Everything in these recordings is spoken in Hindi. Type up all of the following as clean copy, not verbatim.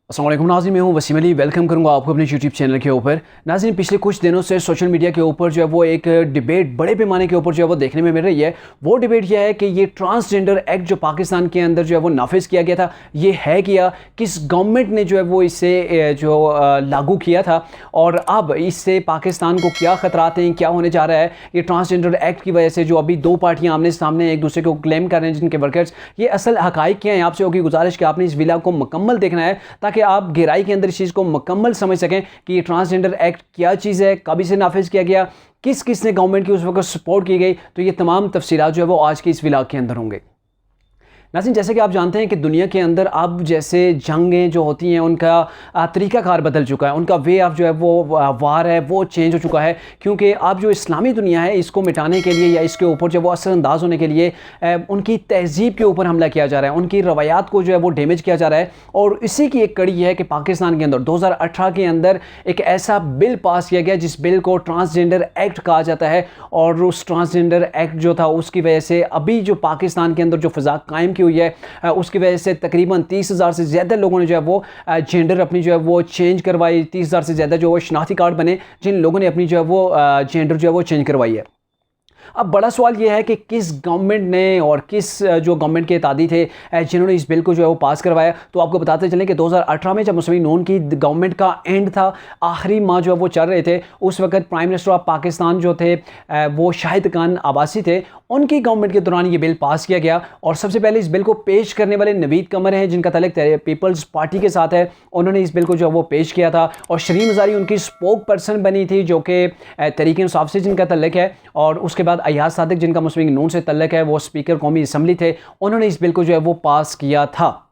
अस्सलाम वालेकुम नाज़रीन, मैं हूं वसीम अली। वेलकम करूंगा आपको अपने यूट्यूब चैनल के ऊपर। नाज़रीन, पिछले कुछ दिनों से सोशल मीडिया के ऊपर जो है वो एक डिबेट बड़े पैमाने के ऊपर जो है वो देखने में मिल रही है। वो डिबेट यह है कि ये ट्रांसजेंडर एक्ट जो पाकिस्तान के अंदर जो है वो नाफिज किया गया था, ये है क्या, किस गवर्नमेंट ने जो है वो इसे लागू किया था और अब इससे पाकिस्तान को क्या ख़तरात हैं, क्या होने जा रहा है। ये ट्रांसजेंडर एक्ट की वजह से जो अभी दो पार्टियाँ आमने सामने एक दूसरे को क्लेम कर रहे हैं, जिनके वर्कर्स, ये असल हकाइक क्या हैं। आपसे होगी गुजारिश कि आपने इस वीडियो को मुकम्मल देखना है ताकि आप गहराई के अंदर इस चीज़ को मुकम्मल समझ सकें कि ये ट्रांसजेंडर एक्ट क्या चीज़ है, कब इसे नाफिज किया गया, किस किस ने गवर्नमेंट की उस वक्त सपोर्ट की गई। तो ये तमाम तफसीलात जो है वो आज की इस व्लॉग के अंदर होंगे। नाज़रीन, जैसे कि आप जानते हैं कि दुनिया के अंदर अब जैसे जंगें जो होती हैं उनका तरीक़ाकार बदल चुका है, उनका वे ऑफ जो है वो वार है वो चेंज हो चुका है। क्योंकि अब जो इस्लामी दुनिया है इसको मिटाने के लिए या इसके ऊपर जो वो असरअंदाज होने के लिए उनकी तहज़ीब के ऊपर हमला किया जा रहा है, उनकी रवायात को जो है वो डैमेज किया जा रहा है। और इसी की एक कड़ी है कि पाकिस्तान के अंदर 2018 के अंदर एक ऐसा बिल पास किया गया जिस बिल को ट्रांसजेंडर एक्ट कहा जाता है। और उस ट्रांसजेंडर एक्ट जो था उसकी वजह से अभी जो पाकिस्तान के अंदर जो फ़िज़ा कायम की हुई है उसकी वजह से तकरीबन 30,000 से ज़्यादा लोगों ने जो है वो जेंडर अपनी जो है वो चेंज करवाई। 30,000 से ज़्यादा जो वो शनाख्ती कार्ड बने जिन लोगों ने अपनी जो है वो जेंडर जो है वो चेंज करवाई है। अब बड़ा सवाल यह है कि किस गवर्नमेंट ने और किस जो गवर्नमेंट के तादी थे जिन्होंने इस बिल को जो है वो पास करवाया। तो आपको बताते चलें कि 2018 में जब मुस्लिम नून की गवर्नमेंट का एंड था, आखिरी माह जो है वो चल रहे थे, उस वक्त प्राइम मिनिस्टर ऑफ पाकिस्तान जो थे वो शाहिद खान अब्बासी थे। उनकी गवर्नमेंट के दौरान ये बिल पास किया गया और सबसे पहले इस बिल को पेश करने वाले नवीद कमर हैं जिनका तल्लुक पीपल्स पार्टी के साथ है। उन्होंने इस बिल को जो है वो पेश किया था और शरीम ज़ारी उनकी स्पोक पर्सन बनी थी जो कि तहरीक इंसाफ से जिनका तल्लुक है। और उसके बाद अयाज सादिक जिनका मुस्लिम नून से तल्लुक है, वो स्पीकर कौमी असम्बली थे, उन्होंने इस बिल को जो है वो पास किया था।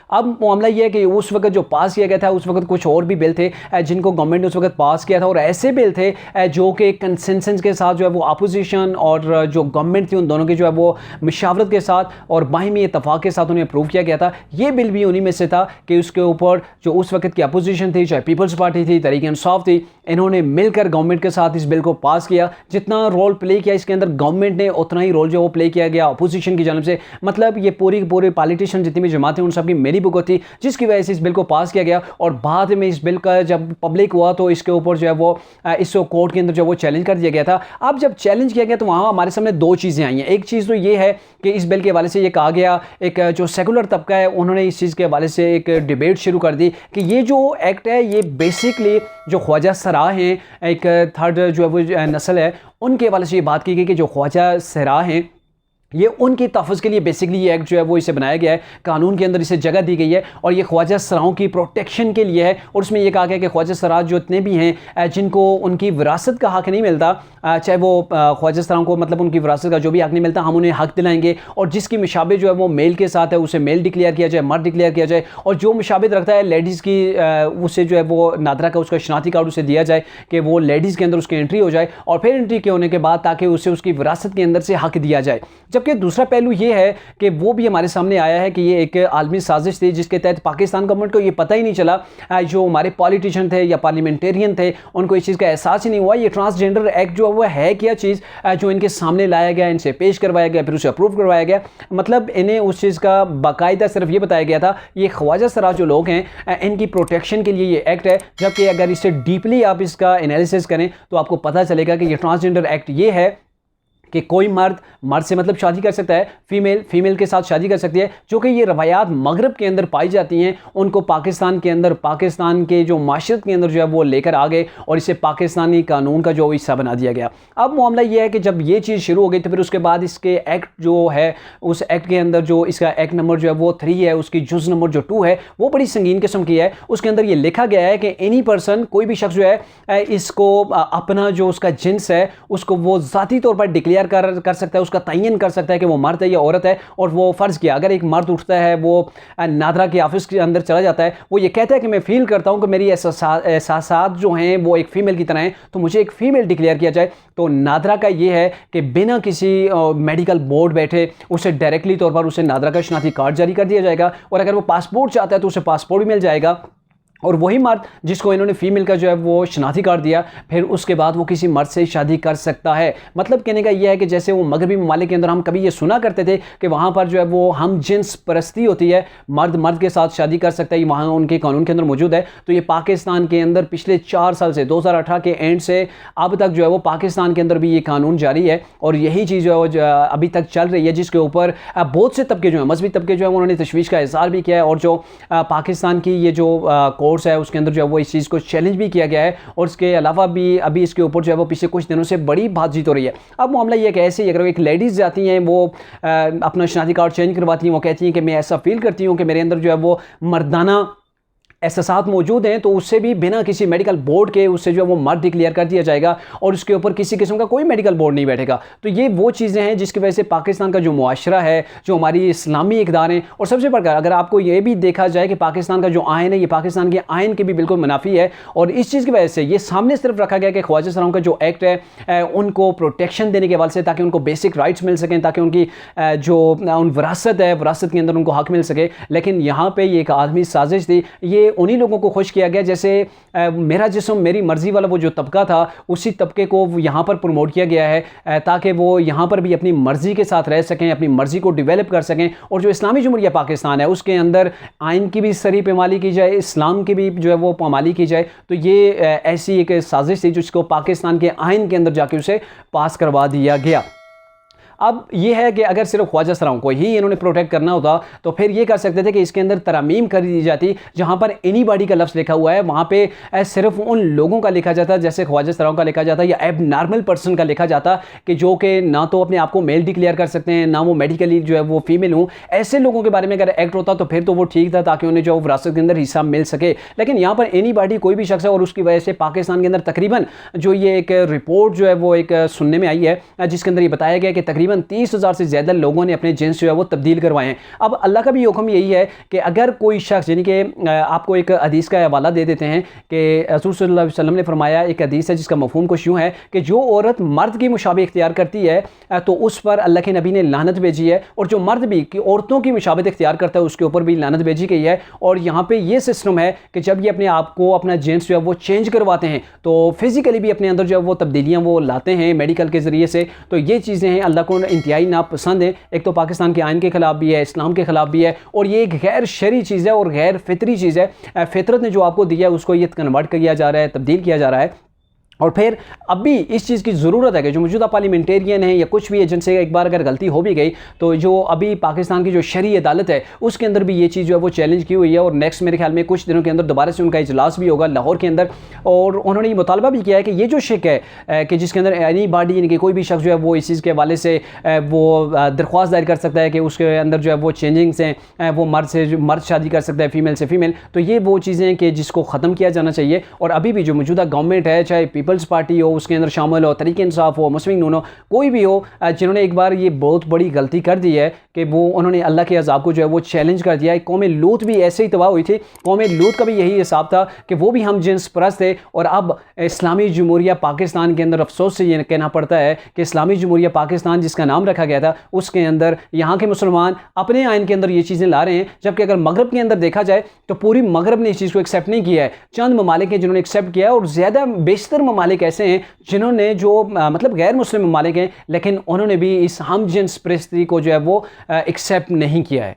अब मामला ये है कि उस वक्त जो पास किया गया था उस वक्त कुछ और भी बिल थे जिनको गवर्नमेंट ने उस वक्त पास किया था और ऐसे बिल थे जो कि कंसेंसस के साथ जो है वो अपोजिशन और जो गवर्नमेंट थी उन दोनों की जो है वो मशावरत के साथ और बाहिमी इत्तफाक के साथ उन्हें अप्रूव किया गया था। ये बिल भी उन्हीं में से था कि उसके ऊपर जो उस वक्त की अपोजिशन थी, चाहे पीपल्स पार्टी थी, तहरीक इंसाफ थी, इन्होंने मिलकर गवर्नमेंट के साथ इस बिल को पास किया। जितना रोल प्ले किया इसके अंदर गवर्नमेंट ने उतना ही रोल जो वो प्ले किया गया अपोजिशन की जानब से। मतलब ये पूरे पॉलिटिशियन जितनी भी जमातें उन सब की मेरी बुक थी जिसकी वजह से इस बिल को पास किया गया। और बाद में इस बिल का जब पब्लिक हुआ तो इसके ऊपर जो है वो इसको कोर्ट के अंदर जो वो चैलेंज कर दिया गया था। अब जब चैलेंज किया गया तो वहाँ हमारे सामने दो चीज़ें आई हैं। एक चीज़ तो ये है कि इस बिल के हवाले से ये कहा गया, एक जो सेकुलर तबका है उन्होंने इस चीज़ के हवाले से एक डिबेट शुरू कर दी कि ये जो एक्ट है ये बेसिकली जो ख्वाजा सराह हैं, एक थर्ड जो है वो नस्ल है, उनके हवाले से ये बात की गई कि जो ख्वाजा सराह हैं ये उनकी तहफ़्फ़ुज़ के लिए बेसिकली ये एक्ट जो है वो इसे बनाया गया है, कानून के अंदर इसे जगह दी गई है और ये ख्वाजा सराहों की प्रोटेक्शन के लिए है। और उसमें ये कहा गया कि ख्वाजा सराह जो इतने भी हैं जिनको उनकी विरासत का हक़ नहीं मिलता, चाहे वो ख्वाजा सराहों को मतलब उनकी विरासत का जो भी हक़ नहीं मिलता, हम उन्हें हक़ दिलाएंगे। और जिसकी मुशाबे जो है वो मेल के साथ है उसे मेल डिक्लेयर किया जाए, मर्द डिक्लेयर किया जाए। और जो मुशाबत रखता है लेडीज़ की उसे जो है वो नादरा का उसका शनाख्ती कार्ड उसे दिया जाए कि वो लेडीज़ के अंदर उसकी एंट्री हो जाए और फिर एंट्री के होने के बाद ताकि उसे उसकी विरासत के अंदर से हक़ दिया जाए। जबकि दूसरा पहलू ये है कि वो भी हमारे सामने आया है कि ये एक आलमी साजिश थी जिसके तहत पाकिस्तान गवर्नमेंट को ये पता ही नहीं चला, जो हमारे पॉलिटिशियन थे या पार्लियामेंटेरियन थे उनको इस चीज़ का एहसास ही नहीं हुआ ये ट्रांसजेंडर एक्ट जो है क्या चीज़ जो इनके सामने लाया गया, इनसे पेश करवाया गया, फिर उसे अप्रूव करवाया गया। मतलब इन्हें उस चीज़ का बाकायदा सिर्फ ये बताया गया था ये ख्वाजा सराह जो लोग हैं इनकी प्रोटेक्शन के लिए ये एक्ट है। जबकि अगर इससे डीपली आप इसका एनालिसिस करें तो आपको पता चलेगा कि ये ट्रांसजेंडर एक्ट ये है कि कोई मर्द से मतलब शादी कर सकता है, फीमेल के साथ शादी कर सकती है, जो कि ये रवायात मगरब के अंदर पाई जाती हैं उनको पाकिस्तान के अंदर, पाकिस्तान के जो माशरत के अंदर जो है वो लेकर आ गए और इसे पाकिस्तानी कानून का जो हिस्सा बना दिया गया। अब मामला ये है कि जब ये चीज़ शुरू हो गई तो फिर उसके बाद इसके एक्ट जो है उस एक्ट के अंदर जो इसका एक्ट नंबर जो है वो 3 है, उसकी जुज़ नंबर जो 2 है वो बड़ी संगीन किस्म की है। उसके अंदर ये लिखा गया है कि एनी पर्सन, कोई भी शख्स जो है इसको अपना जो उसका जिन्स है उसको वो ज़ाती तौर पर डिक्लेयर कर सकता है, उसका तयन कर सकता है कि वो मर्द है या औरत है। और वो फ़र्ज़ किया अगर एक मर्द उठता है वो नादरा के ऑफिस के अंदर चला जाता है, वो ये कहता है कि मैं फ़ील करता हूँ कि मेरी एहसासात जो हैं वो एक फ़ीमेल की तरह हैं तो मुझे एक फ़ीमेल डिक्लेयर किया जाए। तो नादरा का ये है कि बिना किसी मेडिकल बोर्ड बैठे उसे डायरेक्टली तौर पर उसे नादरा का शनाख्ती कार्ड जारी कर दिया जाएगा और अगर वो पासपोर्ट चाहता है तो उसे पासपोर्ट भी मिल जाएगा। और वही मर्द जिसको इन्होंने फीमेल का जो है वो शनाख्ती कार्ड दिया, फिर उसके बाद वो किसी मर्द से शादी कर सकता है। मतलब कहने का यह है कि जैसे वो मगरबी ममालिक के अंदर हम कभी ये सुना करते थे कि वहाँ पर जो है वो हम जिन्स परस्ती होती है, मर्द मर्द के साथ शादी कर सकता है, वहाँ उनके कानून के अंदर मौजूद है। तो ये पाकिस्तान के अंदर पिछले 4 साल से 2018 के एंड से अब तक जो है वो पाकिस्तान के अंदर भी ये कानून जारी है और यही चीज़ जो है अभी तक चल रही है, जिसके ऊपर बहुत से तबके जो है, मजहबी तबके जो है उन्होंने तशवीश का इज़हार भी किया है। और जो पाकिस्तान की ये जो कोर्स है उसके अंदर जो है वो इस चीज़ को चैलेंज भी किया गया है। और इसके अलावा भी अभी इसके ऊपर जो है वो पिछले कुछ दिनों से बड़ी बातचीत हो रही है। अब मामला ये है कि ऐसे ही अगर एक लेडीज़ जाती हैं, वो अपना शनाख्ती कार्ड चेंज करवाती हैं, वो कहती हैं कि मैं ऐसा फील करती हूँ कि मेरे अंदर जो है वो मर्दाना एहसासात मौजूद हैं, तो उससे भी बिना किसी मेडिकल बोर्ड के उससे जो है वो मर्द डिक्लेयर कर दिया जाएगा और उसके ऊपर किसी किस्म का कोई मेडिकल बोर्ड नहीं बैठेगा। तो ये वो चीज़ें हैं जिसकी वजह से पाकिस्तान का जो मुआशरा है, जो हमारी इस्लामी इक़दार हैं, और सबसे बढ़कर अगर आपको ये भी देखा जाए कि पाकिस्तान का जो आइन है, ये पाकिस्तान के आइन के भी बिल्कुल मुनाफी है। और इस चीज़ की वजह से ये सामने सिर्फ रखा गया कि ख्वाजा सलाम का जो एक्ट है उनको प्रोटेक्शन देने के हवाले से, ताकि उनको बेसिक राइट्स मिल सकें, ताकि उनकी जो उन विरासत है, विरासत के अंदर उनको हक मिल सके। लेकिन यहाँ पर ये एक आदमी साजिश थी, ये उन्हीं लोगों को खुश किया गया जैसे मेरा जिस्म मेरी मर्जी वाला वो जो तबका था, उसी तबके को यहाँ पर प्रमोट किया गया है ताकि वो यहाँ पर भी अपनी मर्जी के साथ रह सकें, अपनी मर्जी को डेवलप कर सकें। और जो इस्लामी जमहूरिया पाकिस्तान है उसके अंदर आइन की भी सरी पैमाली की जाए, इस्लाम की भी जो है वो पामाली की जाए। तो ये ऐसी एक साजिश थी जिसको पाकिस्तान के आइन के अंदर जाके उसे पास करवा दिया गया। अब ये है कि अगर सिर्फ ख्वाजा सलाम को ही इन्होंने प्रोटेक्ट करना होता तो फिर ये कर सकते थे कि इसके अंदर तरमीम कर दी जाती, जहाँ पर एनीबॉडी का लफ्ज़ लिखा हुआ है वहाँ पे सिर्फ उन लोगों का लिखा जाता जैसे ख्वाजा सलाम का लिखा जाता, या एब नॉर्मल पर्सन का लिखा जाता कि जो कि ना तो अपने आप को मेल डिक्लेयर कर सकते हैं, ना वो मेडिकली जो है वो फीमेल हूँ। ऐसे लोगों के बारे में अगर एक्ट होता तो फिर तो वो ठीक था, ताकि उन्हें जो विरासत के अंदर हिस्सा मिल सके। लेकिन यहाँ पर एनीबॉडी कोई भी शख्स है, और उसकी वजह से पाकिस्तान के अंदर तकरीबन जो ये एक रिपोर्ट जो है वो एक सुनने में आई है जिसके अंदर ये बताया गया कि तकरीबन 30,000 से ज़्यादा लोगों ने अपने जिन्स जो है वो तब्दील करवाए हैं। अब अल्लाह का भी हुक्म यही है कि अगर कोई शख्स, यानी कि आपको एक हदीस का हवाला दे देते हैं कि रसूल सल्लल्लाहु अलैहि वसल्लम ने फरमाया, एक हदीस है जिसका मफहूम कुछ यूँ है कि जो औरत मर्द की मुशाबे इख्तियार करती है तो उस पर अल्लाह के नबी ने लानत भेजी है, और जो मर्द भी कि औरतों की मुशाबत इख्तियार करता है उसके ऊपर भी लानत भेजी गई है। और यहाँ पर यह सिस्टम है कि जब ये अपने आप को, अपना जिन्स जो है वो चेंज करवाते हैं तो फिज़िकली भी अपने अंदर जो है वो तब्दीलियाँ वो लाते हैं मेडिकल के ज़रिए से। तो ये चीज़ें हैं अल्लाह को इंतहाई नापसंद है। एक तो पाकिस्तान के आइन के ख़िलाफ़ भी है, इस्लाम के ख़िलाफ़ भी है, और ये एक गैर शरई चीज़ है और गैर फितरी चीज़ है। फितरत ने जो आपको दिया है उसको ये कन्वर्ट किया जा रहा है, तब्दील किया जा रहा है। और फिर अब भी इस चीज़ की ज़रूरत है कि जो मौजूदा पार्लियामेंटेरियन है या कुछ भी है जिनसे एक बार अगर गलती हो भी गई, तो जो अभी पाकिस्तान की जो शरई अदालत है उसके अंदर भी ये चीज़ जो है वो चैलेंज की हुई है। और नेक्स्ट मेरे ख्याल में कुछ दिनों के अंदर दोबारा से उनका इजलास भी होगा लाहौर के अंदर, और उन्होंने ये मुतालबा भी किया है कि ये जो शिक है कि जिसके अंदर एनी बॉडी, यानी कि कोई भी शख्स जो है वो इस चीज़ के हवाले से वो दरख्वास्त दायर कर सकता है कि उसके अंदर जो है वो चेंजिंग्स हैं, वो मर्द से मर्द शादी कर सकता है, फीमेल से फीमेल। तो ये वो चीज़ें हैं कि जिसको ख़त्म किया जाना चाहिए। और अभी भी जो मौजूदा गवर्नमेंट है, चाहे पीपल्स पार्टी हो उसके अंदर शामिल हो, तरीके इंसाफ हो, मुस्लिम नून हो, कोई भी हो, जिन्होंने एक बार ये बहुत बड़ी गलती कर दी है कि वो उन्होंने अल्लाह के अज़ाब को जो है वो चैलेंज कर दिया है। कौम लूत भी ऐसे ही तबाह हुई थी। कौम लूत का भी यही हिसाब था कि वो भी हम जिन्स परस्त थे। और अब इस्लामी जमहूरिया पाकिस्तान के अंदर अफसोस से ये कहना पड़ता है कि इस्लामी जमहूरिया पाकिस्तान जिसका नाम रखा गया था उसके अंदर यहाँ के मुसलमान अपने आइन के अंदर ये चीज़ें ला रहे हैं, जबकि अगर मगरब के अंदर देखा जाए तो पूरी मगरब ने इस चीज़ को एक्सेप्ट नहीं किया है। चंद ममालिक हैं जिन्होंने एक्सेप्ट किया है, और ज़्यादा बेशतर ममालिक ऐसे हैं जिन्होंने जो मतलब गैर मुस्लिम ममालिक हैं लेकिन उन्होंने भी इस हम जिन्स परस्ती को जो है वो एक्सेप्ट नहीं किया है।